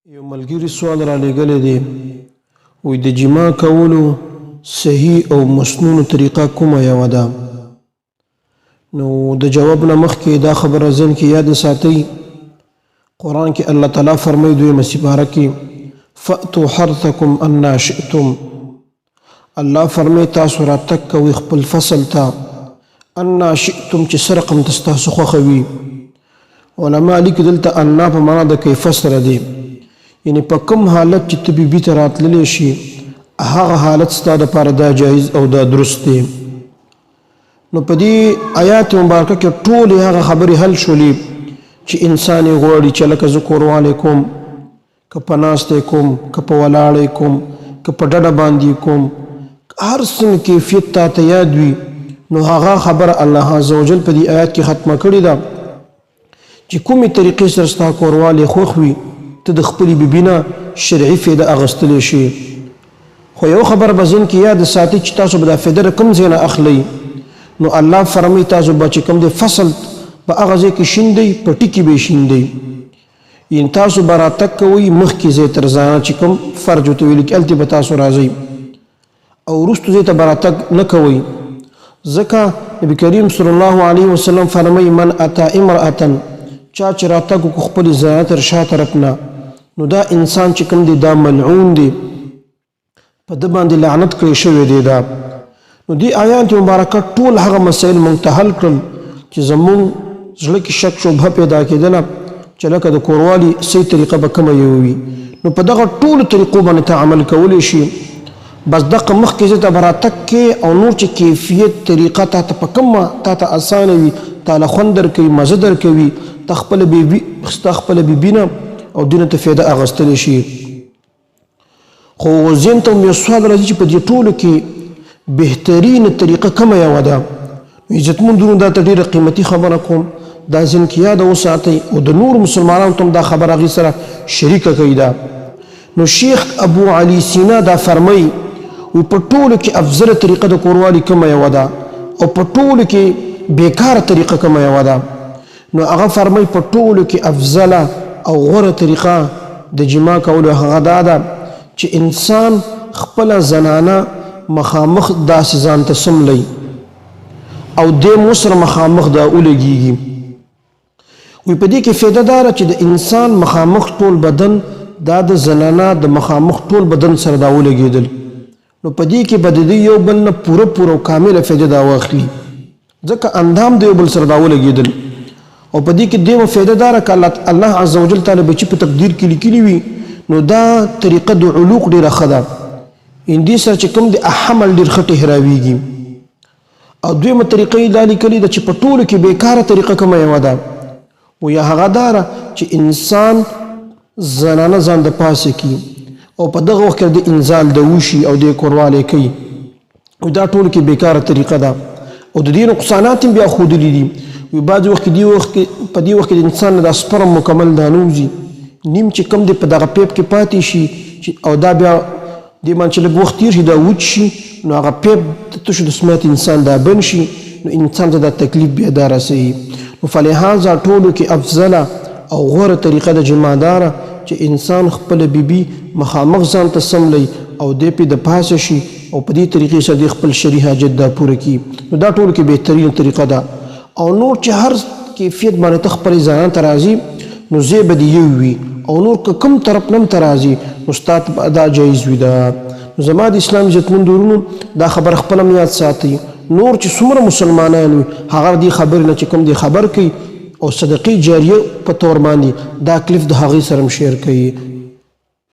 یو ملګری سوال را لېږلی دی وایي د جما کولو صحیح او مسنون طریقه کومه یوه ده نو د جواب نه مخکې دا خبره ذهن کې یاد ساتئ قرآن کې الله تعالی فرمایي دویمه سپاره کې فأتوا حرثکم انا شئتم الله فرمایي تاسو راتګ کوئ خپل فصل ته انا شئتم چې څه رقم ته ستاسو خوښه وي علما لیکي دلته انا په معنا د کیفه سره دی یعنی په کوم حالت چې ته بیبي ته راتللی شي هغه حالت ستا دپاره دا جایز او دا درست دی نو په دې آیات مبارکه کې ټولې هغه خبرې حل شولې چې انسان یې غواړي چې لکه زه کوروالی کوم که په ناستې کوم که په ولاړی کوم که په ډډه باندې کوم هر څه کیفیت تا ته یاد وي نو هغه خبره الله عز وجل په دې آیات کې ختمه کړې ده چې کومې طریقې سره ستا کوروالی خوښ وي ته د خپلې بیبي نه شرعي فایده اخیستلی شي خو یو خبر به ذهن کې یاد ساتئ چې تاسو به دا فایده د کوم ځای نه اخلئ نو الله فرمایي تاسو به چې کوم دی فصل په هغه ځای کې شیندئ په ټکي به یې شیندئ یعنې تاسو به راتګ کوئ مخکې ځای تر ځانه چې کوم فرج ورته ویل کېږي هلته به تاسو راځئ او وروستو ځای ته به راتګ نه کوئ ځکه نبي کریم صلی الله علیه وسلم فرمایي من اتا امرأة چا چې راتګ وکړو خپلې زنانه تر شا طرف نه نو دا انسان چې کوم دی دا ملعون دی په ده باندې لعنت کړی شوی دی دا نو دې آیات مبارکه ټول هغه مسایل موږ ته حل کړل چې زموږ زړه کې شک شبهه پیدا کېدله چې لکه د کوروالي صحیح طریقه به کومه یوه وي نو په دغه ټولو طریقو باندې ته عمل کولی شي بس دغه مخکې زه ته به راتګ کې او نور چې کیفیت طریقه تا ته په کومه تا ته اسانه وي تاله خوند درکوي مزه درکوي تا خپله بیبي نه او دې نه ته فایده اخیستلی شي خو ذهن ته یو سوال راځي چې په دې ټولو کې بهترینه طریقه کومه یوه ده عزتمندونو دا ته ډېره قیمتي خبره کوم دا ذهن کې یاده وساتئ او د نور مسلمانانو ته هم دا خبره هغې سره شریکه کوي دا نو شیخ ابو علي سینا دا فرمایي وی په ټولو کې افضله طریقه د کوروالي کومه یوه ده او په ټولو کې بیکاره طریقه کومه یوه ده نو هغه فرمایي په ټولو کې افضله او غوره طریقه د جما کولو هغه دا ده چې انسان خپله زنانه مخامخ داسې ځان ته سملی او دې مو سره مخامخ دا ولګېږي وی په دې کې فایده دا ده چې د انسان مخامخ ټول بدن دا د زنانه د مخامخ ټول بدن سره دا ولګېدل نو په دې کې به د دې یو بل نه پوره او کامله فایده دا واخلي ځکه اندام د یو بل سره دا ولګېدل او په دې کې دیمه فایده دا ده که الله عز وجل تعالی به چې په تقدیر کې لیکلي وي نو دا طریقه د علوق ډېره ښه ده دې سره چې کوم د حمل ډېر ښه ټهراویږي او دویمه طریقه یې دا لیکلې ده چې په ټولو کې بیکاره طریقه کومه یوه ده ویا هغه دا ده چې انسان زنانه ځان د پاسه کي او په دغه وخت کې د انزال د وشي او د کوروالی کوي دا ټولو کې بیکاره طریقه ده او د دې نقصانات هم بیا ښودلي دي وی بعضې وخت کې په دې وخت کې د انسان نه دا سپرم مکمل دا نوځي نیم چې کوم دی په دغه پیپ کې پاتې شي او دا بیا دې باندې چې لږ وخت تېر شي دا وچ شي نو هغه پیپ د تشو د سمات انسان دا بند شي نو انسان ته دا تکلیف بیا دا رسوي نو فلهذا ټولو کې افضله او غوره طریقه د جما داره چې انسان خپله بیبي مخامخ ځان ته سملی او دې پې د پاسه شي او په دې طریقې سره د خپل شرعي حاجت دا پوره کړي نو دا ټولو کې بهترینه طریقه ده او نور چې هر کیفیت باندې ته خپلې ځانان ته راځي نو ځای به دې یو وي او نور که کوم طرف نه هم ته راځي نو ستا ته دا جایز وي ده نو زما د اسلام عزتمند ورونو دا خبر خپله هم یاد ساتئ نور چې څومره مسلمانان وي هغه دې خبرې نه چې کوم دی خبر کوي او صدقې جاریه په طور باندې دا کلیف د هغې سره هم شیر کوي